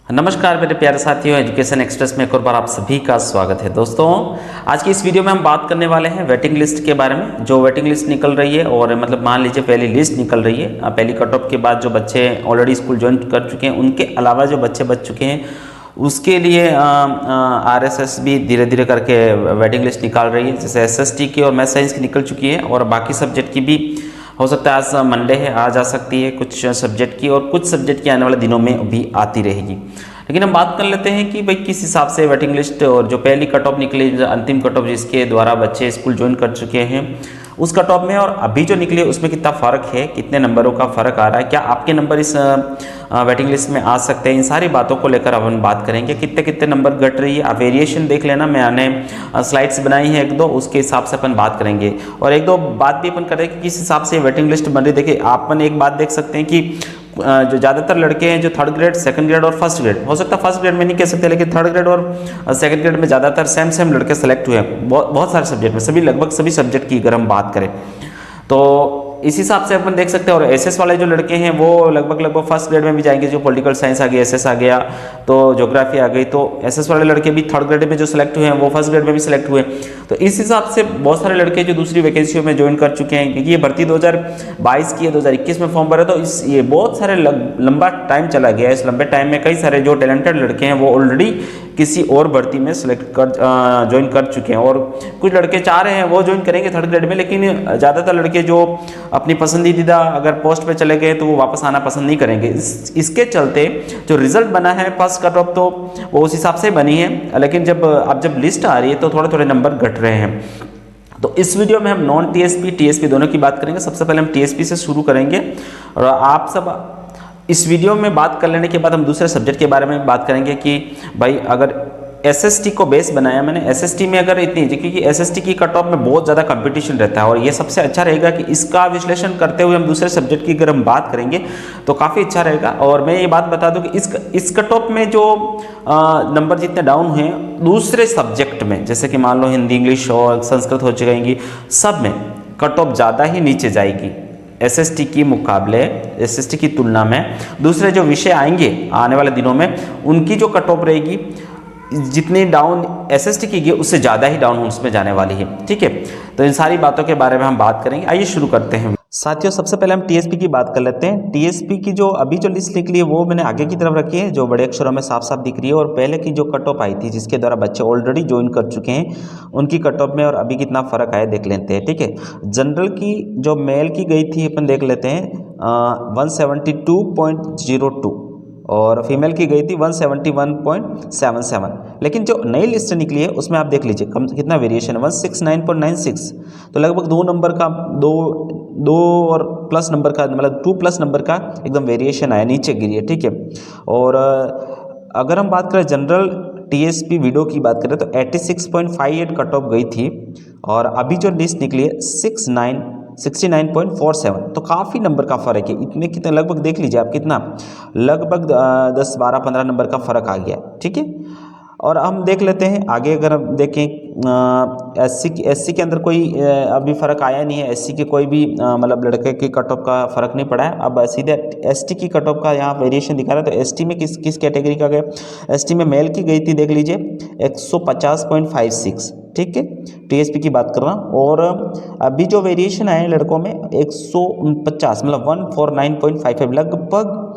नमस्कार मेरे प्यारे साथियों, एजुकेशन एक्सप्रेस में एक और बार आप सभी का स्वागत है। दोस्तों, आज की इस वीडियो में हम बात करने वाले हैं वेटिंग लिस्ट के बारे में। जो वेटिंग लिस्ट निकल रही है और मतलब मान लीजिए पहली लिस्ट निकल रही है, पहली कट ऑफ के बाद जो बच्चे ऑलरेडी स्कूल ज्वाइन कर चुके हैं उनके अलावा जो बच्चे बच चुके हैं उसके लिए आरएसएस भी धीरे धीरे करके वेटिंग लिस्ट निकाल रही है। जैसे एसएसटी की और मैथ साइंस की निकल चुकी है और बाकी सब्जेक्ट की भी हो सकता है। आज मंडे है, आज आ सकती है कुछ सब्जेक्ट की, और कुछ सब्जेक्ट की आने वाले दिनों में भी आती रहेगी। लेकिन हम बात कर लेते हैं कि भाई किस हिसाब से वेटिंग लिस्ट और जो पहली कट ऑफ निकली, अंतिम कट ऑफ जिसके द्वारा बच्चे स्कूल ज्वाइन कर चुके हैं उस कट ऑफ में और अभी जो निकली है उसमें कितना फ़र्क है, कितने नंबरों का फ़र्क आ रहा है, क्या आपके नंबर इस वेटिंग लिस्ट में आ सकते हैं, इन सारी बातों को लेकर अपन बात करेंगे। कितने कितने नंबर घट रही है, आप वेरिएशन देख लेना, मैंने स्लाइड्स बनाई हैं एक दो, उसके हिसाब से अपन बात करेंगे। और एक दो बात भी अपन करेंगे कि किस हिसाब से वेटिंग लिस्ट बन रही। देखिए, अपन एक बात देख सकते हैं कि जो ज़्यादातर लड़के हैं जो थर्ड ग्रेड, सेकंड ग्रेड और फर्स्ट ग्रेड, हो सकता है फर्स्ट ग्रेड में नहीं कह सकते, लेकिन थर्ड ग्रेड और सेकंड ग्रेड में ज़्यादातर सेम लड़के सेलेक्ट हुए हैं बहुत सारे सब्जेक्ट में, सभी लगभग सभी सब्जेक्ट की अगर हम बात करें तो इस हिसाब से अपन देख सकते हैं। और एसएस वाले जो लड़के हैं वो लगभग फर्स्ट ग्रेड में भी जाएंगे। जो पॉलिटिकल साइंस आ गया, एसएस आ गया, तो ज्योग्राफी आ गई, तो एसएस वाले लड़के भी थर्ड ग्रेड में जो सिलेक्ट हुए हैं वो फर्स्ट ग्रेड में भी सिलेक्ट हुए। तो इस हिसाब से बहुत सारे लड़के जो दूसरी वैकेंसियों में ज्वाइन कर चुके हैं, क्योंकि ये भर्ती 2022 की है, 2021 में फॉर्म भरा, तो ये बहुत सारे लंबा टाइम चला गया है। इस लंबे टाइम में कई सारे जो टैलेंटेड लड़के हैं वो ऑलरेडी किसी और भर्ती में सिलेक्ट कर ज्वाइन कर चुके हैं, और कुछ लड़के चाह रहे हैं वो ज्वाइन करेंगे थर्ड ग्रेड में, लेकिन ज़्यादातर लड़के जो अपनी पसंदीदा अगर पोस्ट पे चले गए तो वो वापस आना पसंद नहीं करेंगे। इसके चलते जो रिजल्ट बना है फर्स्ट कट ऑफ तो वो उस हिसाब से बनी है, लेकिन जब लिस्ट आ रही है तो थोड़े थोड़े नंबर घट रहे हैं। तो इस वीडियो में हम नॉन टीएसपी टीएसपी दोनों की बात करेंगे। सबसे पहले हम टीएसपी से शुरू करेंगे और आप सब इस वीडियो में बात कर लेने के बाद हम दूसरे सब्जेक्ट के बारे में बात करेंगे कि भाई अगर एसएसटी को बेस बनाया मैंने, एसएसटी में अगर इतनी, क्योंकि एसएसटी की कट ऑफ में बहुत ज़्यादा कंपटीशन रहता है और ये सबसे अच्छा रहेगा कि इसका विश्लेषण करते हुए हम दूसरे सब्जेक्ट की अगर हम बात करेंगे तो काफ़ी अच्छा रहेगा। और मैं ये बात बता दूं कि इस कट ऑफ में जो नंबर जितने डाउन हुए दूसरे सब्जेक्ट में, जैसे कि मान लो हिंदी, इंग्लिश और संस्कृत हो जाएंगी, सब में कट ऑफ ज़्यादा ही नीचे जाएगी एसएसटी की मुकाबले, एसएसटी की तुलना में। दूसरे जो विषय आएंगे आने वाले दिनों में उनकी जो कट ऑफ रहेगी, जितनी डाउन एसएसटी की गई उससे ज़्यादा ही डाउन उसमें जाने वाली है। ठीक है, तो इन सारी बातों के बारे में हम बात करेंगे। आइए शुरू करते हैं साथियों। सबसे पहले हम टीएसपी की बात कर लेते हैं। टीएसपी की जो अभी जो लिस्ट निकली है वो मैंने आगे की तरफ रखी है, जो बड़े अक्षरों में साफ साफ दिख रही है। और पहले की जो कट ऑफ आई थी जिसके द्वारा बच्चे ऑलरेडी ज्वाइन कर चुके हैं उनकी कट ऑफ में और अभी कितना फ़र्क आया देख लेते हैं। ठीक है, जनरल की जो मेल की गई थी अपन देख लेते हैं 172.02 और फीमेल की गई थी 171.77। लेकिन जो नई लिस्ट निकली है उसमें आप देख लीजिए कम कितना वेरिएशन है, 169.96। तो लगभग 2 नंबर का, दो और प्लस नंबर का, मतलब 2 प्लस नंबर का एकदम वेरिएशन आया, नीचे गिरी है। ठीक है, और अगर हम बात करें जनरल टीएसपी वीडियो की बात करें तो 86.58 कट ऑफ गई थी और अभी जो लिस्ट निकली है 69.47। तो काफ़ी नंबर का फ़र्क है। इतने कितने लगभग देख लीजिए आप, कितना लगभग 10, 12, 15 नंबर का फ़र्क आ गया। ठीक है, और हम देख लेते हैं आगे। अगर हम देखें एससी के अंदर कोई अभी फ़र्क आया नहीं है। एससी के कोई भी मतलब लड़के की कट ऑफ का फ़र्क नहीं पड़ा है। अब सीधे एसटी की कट ऑफ का यहाँ वेरिएशन दिखा रहा है। तो एसटी में किस कैटेगरी का गया, एसटी में मेल की गई थी, देख लीजिए 150.56। ठीक है, टीएसपी की बात कर रहा हूँ। और अभी जो वेरिएशन आए लड़कों में 149, मतलब 149.55, लगभग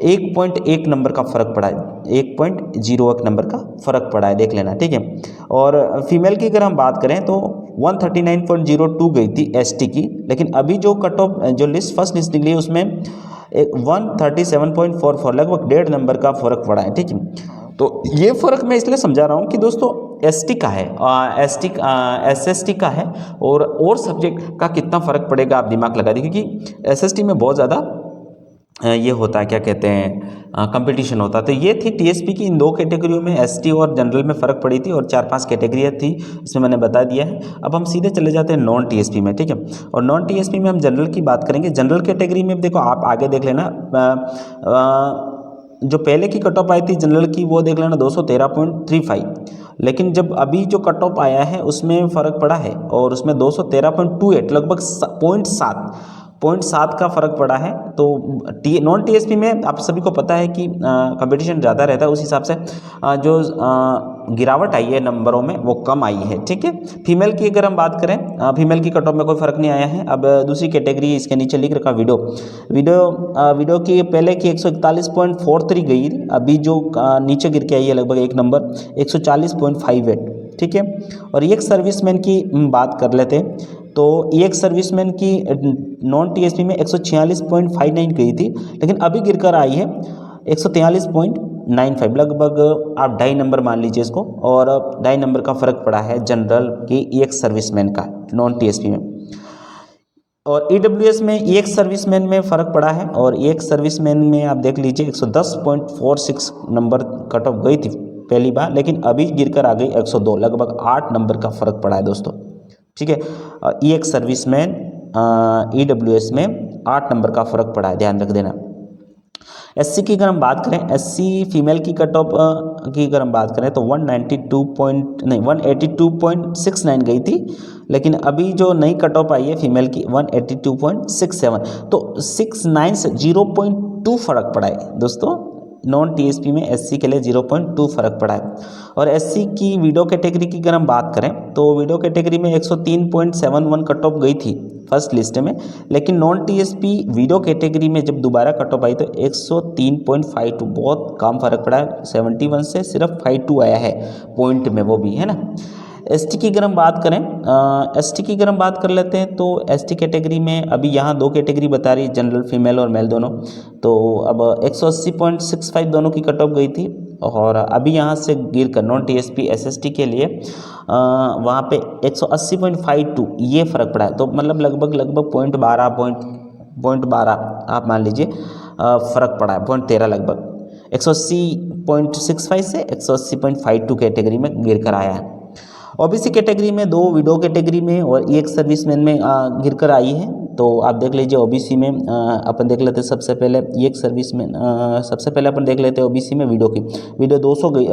1.1 नंबर का फ़र्क पड़ा है, 1.01 नंबर का फ़र्क पड़ा है, देख लेना। ठीक है, और फीमेल की अगर हम बात करें तो 139.02 गई थी एसटी की, लेकिन अभी जो कट ऑफ जो लिस्ट फर्स्ट लिस्ट निकली है उसमें 137.44, लगभग 1.5 नंबर का फ़र्क पड़ा है। ठीक है, तो ये फ़र्क मैं इसलिए समझा रहा हूँ कि दोस्तों एसटी का है, एसएसटी का है, और सब्जेक्ट का कितना फ़र्क पड़ेगा आप दिमाग लगा दीजिए, क्योंकि एसएसटी में बहुत ज़्यादा ये होता है, क्या कहते हैं, कंपटीशन होता है। तो ये थी टीएसपी की इन 2 कैटेगरियों में, एसटी और जनरल में फ़र्क पड़ी थी, और 4-5 कैटेगरियाँ थी इसमें मैंने बता दिया है। अब हम सीधे चले जाते हैं नॉन टीएसपी में। ठीक है, और नॉन टीएसपी में हम जनरल की बात करेंगे। जनरल कैटेगरी में देखो आप आगे देख लेना, जो पहले की कट ऑफ आई थी जनरल की वो देख लेना 213.35, लेकिन जब अभी जो कट ऑफ आया है उसमें फ़र्क पड़ा है और उसमें 213.28, लगभग 0.7 0.7 का फ़र्क पड़ा है। तो नॉन टीएसपी में आप सभी को पता है कि कंपटीशन ज़्यादा रहता है, उस हिसाब से जो गिरावट आई है नंबरों में वो कम आई है। ठीक है, फीमेल की अगर हम बात करें, फीमेल की कट ऑफ में कोई फ़र्क नहीं आया है। अब दूसरी कैटेगरी इसके नीचे लिख रखा वीडियो की पहले की 141.43 गई थी, अभी जो नीचे गिर के आई है लगभग एक नंबर 140.58। ठीक है, और एक सर्विसमैन की बात कर लेते हैं। तो एक सर्विसमैन की नॉन टीएसपी में 146.59 गई थी, लेकिन अभी गिरकर आई है 143.95, लगभग आप 2.5 नंबर मान लीजिए इसको, और 2.5 नंबर का फ़र्क पड़ा है जनरल की एक सर्विसमैन का नॉन टीएसपी में। और ईडब्ल्यूएस में एक सर्विसमैन में फ़र्क पड़ा है, और एक सर्विसमैन में आप देख लीजिए 110.46 नंबर कट ऑफ गई थी पहली बार, लेकिन अभी गिरकर आ गई 102, लगभग 8 नंबर का फ़र्क पड़ा है दोस्तों। ठीक है, एक सर्विसमैन ईडब्ल्यूएस में 8 नंबर का फ़र्क पड़ा है, ध्यान रख देना। एससी की अगर हम बात करें, एससी फीमेल की कट ऑफ की अगर हम बात करें तो 182.69 गई थी, लेकिन अभी जो नई कट ऑफ आई है फीमेल की 182.67, तो 69 से 0.2 फ़र्क पड़ा है दोस्तों। नॉन टीएसपी में एससी के लिए 0.2 फ़र्क पड़ा है। और एससी की वीडियो कैटेगरी की अगर हम बात करें तो वीडियो कैटेगरी में 103.71 कट ऑफ गई थी फर्स्ट लिस्ट में, लेकिन नॉन टीएसपी वीडियो कैटेगरी में जब दोबारा कट ऑफ आई तो 103.52, बहुत कम फ़र्क पड़ा है। 71 से सिर्फ 52 आया है पॉइंट में, वो भी है ना। एसटी की अगर हम बात करें, एसटी की अगर हम बात कर लेते हैं तो एसटी कैटेगरी में अभी यहाँ 2 कैटेगरी बता रही है, जनरल फीमेल और मेल दोनों। तो अब 180.65 दोनों की कट ऑफ गई थी, और अभी यहाँ से गिर कर नॉन टीएसपी एसएसटी के लिए वहाँ पे 180.52 ये फ़र्क पड़ा है। तो मतलब लगभग 0.12 आप मान लीजिए फ़र्क पड़ा है, 0.13 लगभग 180.65 से 180.52 कैटेगरी में गिर कर आया है। ओबीसी कैटेगरी में 2 वीडियो कैटेगरी में और एक सर्विसमैन में गिर कर आई है। तो आप देख लीजिए ओबीसी में अपन देख लेते हैं सबसे पहले एक सर्विसमैन, सबसे पहले अपन देख लेते हैं ओबीसी में वीडियो 200 गई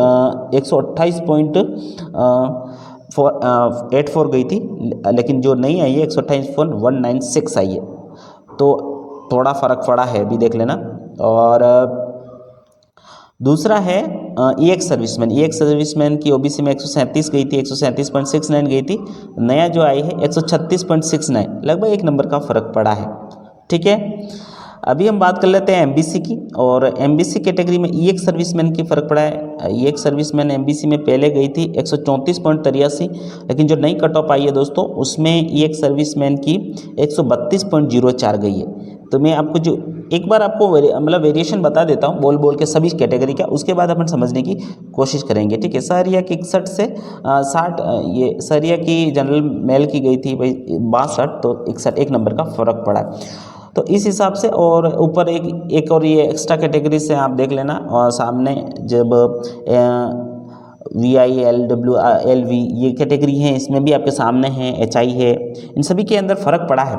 128.84 गई थी, लेकिन जो नहीं आई है 128.196 आई है। तो थोड़ा फ़र्क पड़ा है, भी देख लेना। और दूसरा है एक सर्विसमैन की ओबीसी में 137 गई थी, 137.69 गई थी। नया जो आई है 136.69, लगभग 1 नंबर का फ़र्क पड़ा है। ठीक है, अभी हम बात कर लेते हैं एमबीसी की, और एमबीसी कैटेगरी में एक सर्विसमैन की फ़र्क पड़ा है। एक सर्विसमैन एमबीसी में पहले गई थी 134.83, लेकिन जो नई कट ऑफ आई है दोस्तों उसमें एक सर्विसमैन की 132.04 गई है। तो मैं आपको जो एक बार आपको मतलब वेरिएशन बता देता हूँ बोल के सभी कैटेगरी का, उसके बाद अपन समझने की कोशिश करेंगे। ठीक है, सहरिया की 61 से 60, ये सहरिया की जनरल मेल की गई थी भाई 62, तो 61 1 नंबर का फ़र्क पड़ा। तो इस हिसाब से, और ऊपर एक और ये एक्स्ट्रा कैटेगरी से आप देख लेना, और सामने जब VILWLV ये कैटेगरी हैं, इसमें भी आपके सामने हैं HI है, इन सभी के अंदर फ़र्क पड़ा है।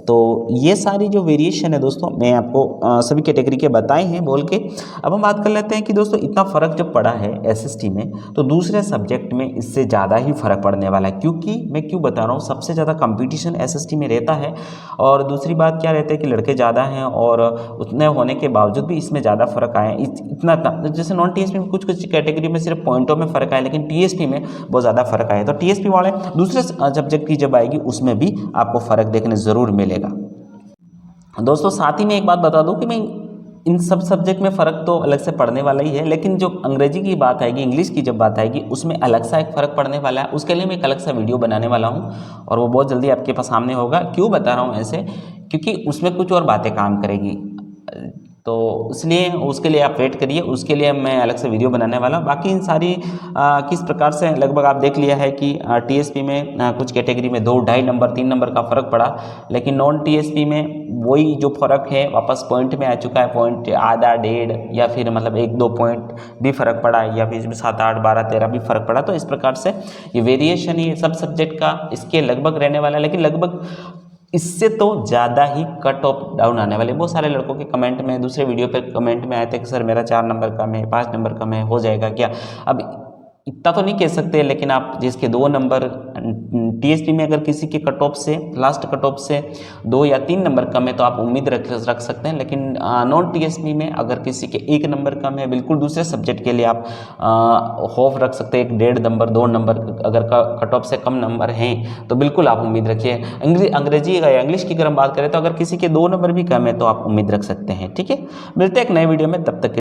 तो ये सारी जो वेरिएशन है दोस्तों मैं आपको सभी कैटेगरी के बताए हैं बोल के। अब हम बात कर लेते हैं कि दोस्तों इतना फ़र्क जब पड़ा है एसएसटी में, तो दूसरे सब्जेक्ट में इससे ज़्यादा ही फ़र्क पड़ने वाला है। क्योंकि मैं क्यों बता रहा हूँ, सबसे ज़्यादा कंपटीशन एसएसटी में रहता है, और दूसरी बात क्या रहता है कि लड़के ज़्यादा हैं, और उतने होने के बावजूद भी इसमें ज़्यादा फ़र्क आया इतना। जैसे नॉन टीएसपी में कुछ कैटेगरी में सिर्फ पॉइंटों में फ़र्क आया, लेकिन टीएसपी में बहुत ज़्यादा फ़र्क आया। तो टीएसपी वाले दूसरे सब्जेक्ट की जब आएगी उसमें भी आपको फ़र्क देखने ज़रूर मिलेगा। दोस्तों साथ ही में एक बात बता दूं कि मैं इन सब सब्जेक्ट में फ़र्क तो अलग से पड़ने वाला ही है, लेकिन जो अंग्रेजी की बात आएगी, इंग्लिश की जब बात आएगी, उसमें अलग सा एक फ़र्क पड़ने वाला है। उसके लिए मैं एक अलग सा वीडियो बनाने वाला हूं, और वो बहुत जल्दी आपके पास सामने होगा। क्यों बता रहा हूं ऐसे, क्योंकि उसमें कुछ और बातें काम करेगी, तो इसलिए उसके लिए आप वेट करिए, उसके लिए मैं अलग से वीडियो बनाने वाला हूँ। बाकी इन सारी किस प्रकार से लगभग आप देख लिया है कि टीएसपी में कुछ कैटेगरी में 2, 2.5 नंबर 3 नंबर का फ़र्क पड़ा, लेकिन नॉन टीएसपी में वही जो फ़र्क है वापस पॉइंट में आ चुका है। पॉइंट आधा 1.5 या फिर मतलब 1-2 पॉइंट भी फ़र्क पड़ा, या फिर 7, 8, 12, 13 भी फ़र्क पड़ा। तो इस प्रकार से ये वेरिएशन ये सब सब्जेक्ट का इसके लगभग रहने वाला है, लेकिन लगभग इससे तो ज़्यादा ही कट ऑफ डाउन आने वाले। बहुत सारे लड़कों के कमेंट में, दूसरे वीडियो पे कमेंट में आए थे कि सर मेरा 4 नंबर कम है, 5 नंबर कम है, हो जाएगा क्या? अब इतना तो नहीं कह सकते, लेकिन आप जिसके 2 नंबर टीएसपी में अगर किसी के कट ऑफ से, लास्ट कट ऑफ से 2 या 3 नंबर कम है तो आप उम्मीद रख सकते हैं। लेकिन नॉन टीएसपी में अगर किसी के 1 नंबर कम है, बिल्कुल दूसरे सब्जेक्ट के लिए आप होप रख सकते हैं। 1.5 नंबर, 2 नंबर अगर कट ऑफ से कम नंबर हैं तो बिल्कुल आप उम्मीद रखिए। अंग्रेजी या इंग्लिश की अगर हम बात करें तो अगर किसी के 2 नंबर भी कम है तो आप उम्मीद रख सकते हैं। ठीक है, मिलते हैं एक नए वीडियो में, तब तक